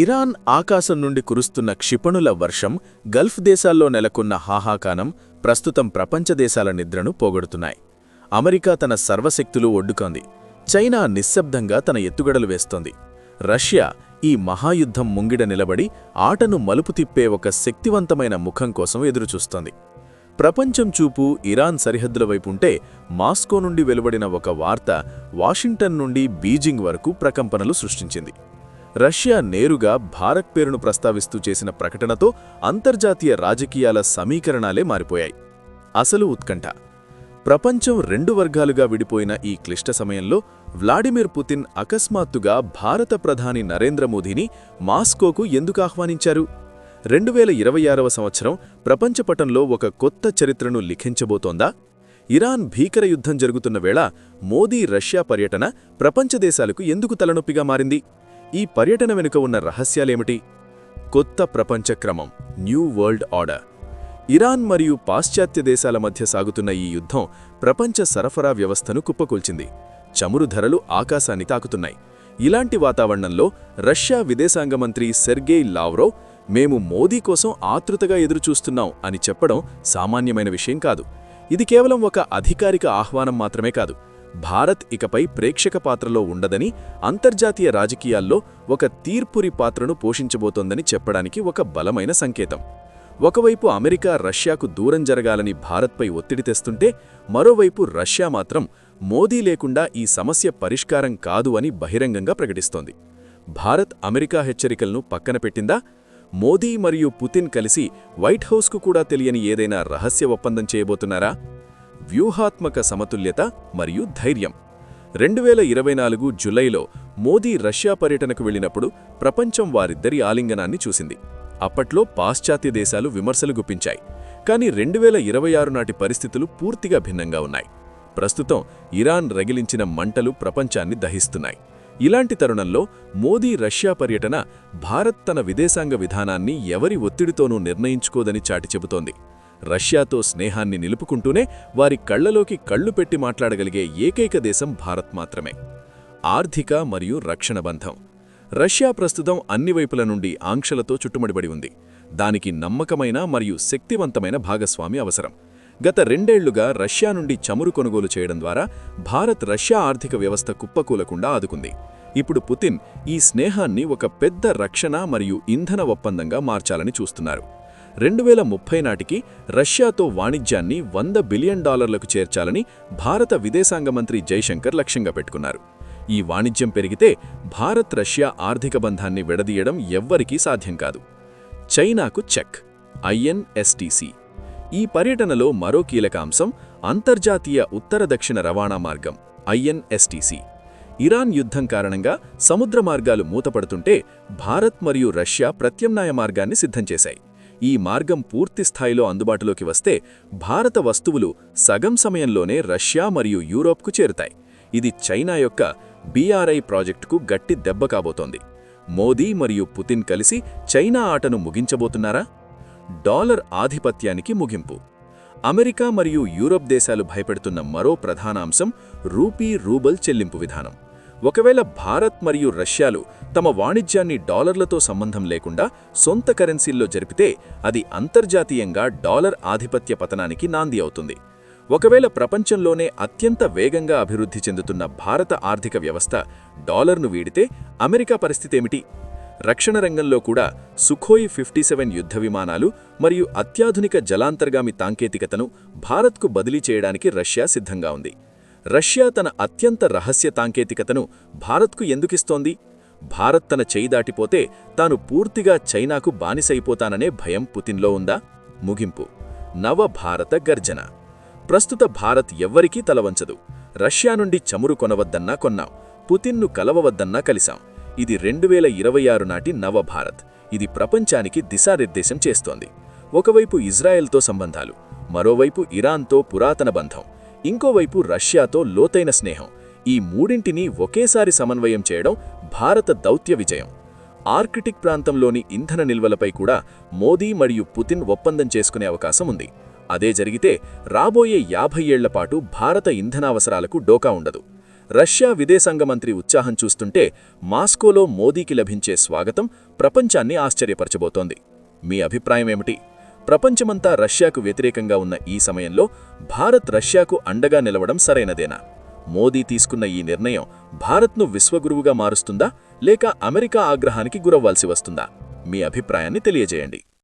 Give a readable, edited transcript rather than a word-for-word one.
Iran ఆకాశం నుండి కురుస్తున్న క్షిపణుల వర్షం గల్ఫ్ దేశాల్లో నెలకొన్న హాహాకానం ప్రస్తుతం ప్రపంచ దేశాల నిద్రను పోగొడుతున్నాయి. అమెరికా తన సర్వశక్తులు ఒడ్డుకొంది. చైనా నిశ్శబ్దంగా తన ఎత్తుగడలు వేస్తోంది. రష్యా ఈ మహాయుద్ధం ముంగిడ నిలబడి ఆటను మలుపు తిప్పే ఒక శక్తివంతమైన ముఖం కోసం ఎదురుచూస్తోంది. ప్రపంచం చూపు ఇరాన్ సరిహద్దుల వైపుంటే మాస్కో నుండి వెలువడిన ఒక వార్త వాషింగ్టన్ నుండి బీజింగ్ వరకు ప్రకంపనలు సృష్టించింది. రష్యా నేరుగా భారత్ పేరును ప్రస్తావిస్తూ చేసిన ప్రకటనతో అంతర్జాతీయ రాజకీయాల సమీకరణాలే మారిపోయాయి. అసలు ఉత్కంఠ. ప్రపంచం రెండు వర్గాలుగా విడిపోయిన ఈ క్లిష్ట సమయంలో వ్లాడిమిర్ పుతిన్ అకస్మాత్తుగా భారత ప్రధాని నరేంద్ర మోదీని మాస్కోకు ఎందుకు ఆహ్వానించారు? 2026వ సంవత్సరం ప్రపంచపటంలో ఒక కొత్త చరిత్రను లిఖించబోతోందా? ఇరాన్ భీకర యుద్ధం జరుగుతున్న వేళ మోదీ రష్యా పర్యటన ప్రపంచ దేశాలకు ఎందుకు తలనొప్పిగా మారింది? ఈ పర్యటన వెనుక ఉన్న రహస్యాలేమిటి? కొత్త ప్రపంచ క్రమం, న్యూ వరల్డ్ ఆర్డర్. ఇరాన్ మరియు పాశ్చాత్య దేశాల మధ్య సాగుతున్న ఈ యుద్ధం ప్రపంచ సరఫరా వ్యవస్థను కుప్పకూల్చింది. చమురు ధరలు ఆకాశాన్ని తాకుతున్నాయి. ఇలాంటి వాతావరణంలో రష్యా విదేశాంగ మంత్రి సెర్గేయ్ లావ్రోవ్ మేము మోదీ కోసం ఆతృతగా ఎదురుచూస్తున్నాం అని చెప్పడం సామాన్యమైన విషయం కాదు. ఇది కేవలం ఒక అధికారిక ఆహ్వానం మాత్రమే కాదు. భారత్ ఇకపై ప్రేక్షక పాత్రలో ఉండదని, అంతర్జాతీయ రాజకీయాల్లో ఒక తీర్పురి పాత్రను పోషించబోతోందని చెప్పడానికి ఒక బలమైన సంకేతం. ఒకవైపు అమెరికా రష్యాకు దూరం జరగాలని భారత్పై ఒత్తిడి తెస్తుంటే, మరోవైపు రష్యా మాత్రం మోదీ లేకుండా ఈ సమస్య పరిష్కారం కాదు అని బహిరంగంగా ప్రకటిస్తోంది. భారత్ అమెరికా హెచ్చరికలను పక్కన పెట్టిందా? మోదీ మరియు పుతిన్ కలిసి వైట్ హౌస్కు కూడా తెలియని ఏదైనా రహస్య ఒప్పందం చేయబోతున్నారా? వ్యూహాత్మక సమతుల్యత మరియు ధైర్యం. 2024 జులైలో మోదీ రష్యా పర్యటనకు వెళ్లినప్పుడు ప్రపంచం వారిద్దరి ఆలింగనాన్ని చూసింది. అప్పట్లో పాశ్చాత్య దేశాలు విమర్శలు గుప్పించాయి. కానీ 2026 నాటి పరిస్థితులు పూర్తిగా భిన్నంగా ఉన్నాయి. ప్రస్తుతం ఇరాన్ రగిలించిన మంటలు ప్రపంచాన్ని దహిస్తున్నాయి. ఇలాంటి తరుణంలో మోదీ రష్యా పర్యటన భారత్ తన విదేశాంగ విధానాన్ని ఎవరి ఒత్తిడితోనూ నిర్ణయించుకోదని చాటి చెబుతోంది. రష్యాతో స్నేహాన్ని నిలుపుకుంటూనే వారి కళ్లలోకి కళ్లు పెట్టి మాట్లాడగలిగే ఏకైక దేశం భారత్ మాత్రమే. ఆర్థిక మరియు రక్షణ బంధం. రష్యా ప్రస్తుతం అన్ని వైపుల నుండి ఆంక్షలతో చుట్టుముడిబడి ఉంది. దానికి నమ్మకమైన మరియు శక్తివంతమైన భాగస్వామి అవసరం. గత 2 ఏళ్లుగా రష్యా నుండి చమురు కొనుగోలు చేయడం ద్వారా భారత్ రష్యా ఆర్థిక వ్యవస్థ కుప్పకూలకుండా ఆదుకుంది. ఇప్పుడు పుతిన్ ఈ స్నేహాన్ని ఒక పెద్ద రక్షణ మరియు ఇంధన ఒప్పందంగా మార్చాలని చూస్తున్నారు. 2030 నాటికి రష్యాతో వాణిజ్యాన్ని $100 బిలియన్ చేర్చాలని భారత విదేశాంగ మంత్రి జైశంకర్ లక్ష్యంగా పెట్టుకున్నారు. ఈ వాణిజ్యం పెరిగితే భారత్ రష్యా ఆర్థిక బంధాన్ని విడదీయడం ఎవ్వరికీ సాధ్యం కాదు. చైనాకు చెక్, INSTC. ఈ పర్యటనలో మరో కీలక అంశం అంతర్జాతీయ ఉత్తర దక్షిణ రవాణా మార్గం, INSTC. ఇరాన్ యుద్ధం కారణంగా సముద్ర మార్గాలు మూతపడుతుంటే భారత్ మరియు రష్యా ప్రత్యామ్నాయ మార్గాన్ని సిద్ధం చేశాయి. ఈ మార్గం పూర్తి స్థాయిలో అందుబాటులోకి వస్తే భారత వస్తువులు సగం సమయంలోనే రష్యా మరియు యూరోప్కు చేరుతాయి. ఇది చైనా యొక్క BRI ప్రాజెక్టుకు గట్టి దెబ్బ కాబోతోంది. మోదీ మరియు పుతిన్ కలిసి చైనా ఆటను ముగించబోతున్నారా? డాలర్ ఆధిపత్యానికి ముగింపు. అమెరికా మరియు యూరోప్ దేశాలు భయపెడుతున్న మరో ప్రధాన అంశం రూబల్ చెల్లింపు విధానం. ఒకవేళ భారత్ మరియు రష్యాలు తమ వాణిజ్యాన్ని డాలర్లతో సంబంధం లేకుండా సొంత కరెన్సీల్లో జరిపితే అది అంతర్జాతీయంగా డాలర్ ఆధిపత్య పతనానికి నాంది అవుతుంది. ఒకవేళ ప్రపంచంలోనే అత్యంత వేగంగా అభివృద్ధి చెందుతున్న భారత ఆర్థిక వ్యవస్థ డాలర్ను వీడితే అమెరికా పరిస్థితేమిటి? రక్షణ రంగంలో కూడా సుఖోయి 57 యుద్ధ విమానాలు మరియు అత్యాధునిక జలాంతర్గామి సాంకేతికతను భారత్కు బదిలీ చేయడానికి రష్యా సిద్ధంగా ఉంది. రష్యా తన అత్యంత రహస్య సాంకేతికతను భారత్కు ఎందుకిస్తోంది? భారత్ తన చేయి దాటిపోతే తాను పూర్తిగా చైనాకు బానిసైపోతాననే భయం పుతిన్లో ఉందా? ముగింపు. నవ భారత గర్జన. ప్రస్తుత భారత్ ఎవ్వరికీ తలవంచదు. రష్యా నుండి చమురు కొనవద్దన్నా కొన్నాం, పుతిన్ను కలవవద్దన్నా కలిశాం. ఇది 2026 నాటి నవభారత్. ఇది ప్రపంచానికి దిశానిర్దేశం చేస్తోంది. ఒకవైపు ఇజ్రాయెల్తో సంబంధాలు, మరోవైపు ఇరాన్తో పురాతన బంధం, ఇంకోవైపు రష్యాతో లోతైన స్నేహం. ఈ మూడింటినీ ఒకేసారి సమన్వయం చేయడం భారత దౌత్య విజయం. ఆర్కిటిక్ ప్రాంతంలోని ఇంధన నిల్వలపై కూడా మోదీ మరియు పుతిన్ ఒప్పందం చేసుకునే అవకాశం ఉంది. అదే జరిగితే రాబోయే 50 ఏళ్ల పాటు భారత ఇంధనావసరాలకు డోకా ఉండదు. రష్యా విదేశాంగ మంత్రి ఉత్సాహం చూస్తుంటే మాస్కోలో మోదీకి లభించే స్వాగతం ప్రపంచాన్ని ఆశ్చర్యపరచబోతోంది. మీ అభిప్రాయమేమిటి? ప్రపంచమంతా రష్యాకు వ్యతిరేకంగా ఉన్న ఈ సమయంలో భారత్ రష్యాకు అండగా నిలవడం సరైనదేనా? మోదీ తీసుకున్న ఈ నిర్ణయం భారత్ను విశ్వగురువుగా మారుస్తుందా లేక అమెరికా ఆగ్రహానికి గురవ్వాల్సి వస్తుందా? మీ అభిప్రాయాన్ని తెలియజేయండి.